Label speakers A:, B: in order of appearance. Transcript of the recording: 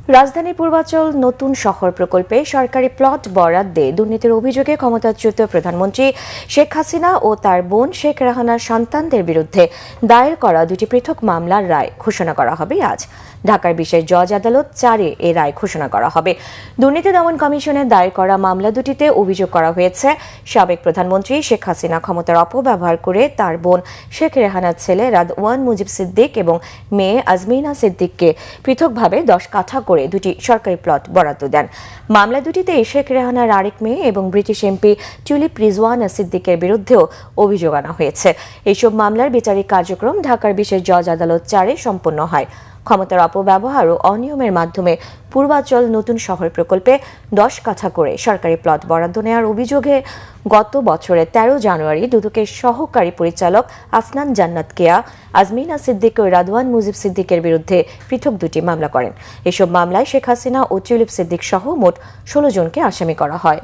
A: রাজধানীর পূর্বাঞ্চল নতুন শহর প্রকল্পে সরকারি প্লট বরাদ্দে দুর্নীতির অভিযোগে ক্ষমতাচ্যুত প্রধানমন্ত্রী শেখ হাসিনা ও তার বোন শেখ রেহানার সন্তানদের বিরুদ্ধে দায়ের করা দুটি পৃথক মামলার রায় ঘোষণা করা হবে আজ। ঢাকার বিশেষ জজ আদালত 4-এ এ রায় ঘোষণা করা হবে। দুর্নীতি দমন কমিশনের দায়ের করা মামলা দুটিতে অভিযোগ করা হয়েছে, সাবেক প্রধানমন্ত্রী শেখ হাসিনা ক্ষমতার অপব্যবহার করে তার বোন শেখ রেহানার ছেলে রাদওয়ান মুজিব সিদ্দিক এবং মেয়ে আজমিনা সিদ্দিককে পৃথকভাবে 10 কাঠা করে দুটি সরকারি প্লট বরাদ্দ দেন। মামলা দুটিতে শেখ রেহানার আরেক মেয়ে এবং ব্রিটিশ এমপি টিউলিপ রিজওয়ানা সিদ্দিকের বিরুদ্ধেও অভিযোগ আনা হয়েছে। এইসব মামলার বিচারিক কার্যক্রম ঢাকার বিশেষ জজ আদালত 4-এ সম্পন্ন হয়। ক্ষমতার অপব্যবহার ও অনিয়মের মাধ্যমে পূর্বাঞ্চল নতুন শহর প্রকল্পে 10 কাঠা করে সরকারি প্লট বরাদ্দ নেওয়ার অভিযোগে গত বছরের 13 জানুয়ারি দুদকের সহকারী পরিচালক আফনান জান্নাত কেয়া আজমিনা সিদ্দিক ও রাদওয়ান মুজিব সিদ্দিকের বিরুদ্ধে পৃথক দুটি মামলা করেন। এসব মামলায় শেখ হাসিনা ও টিউলিপ সিদ্দিক সহ মোট 16 জনকে আসামি করা হয়।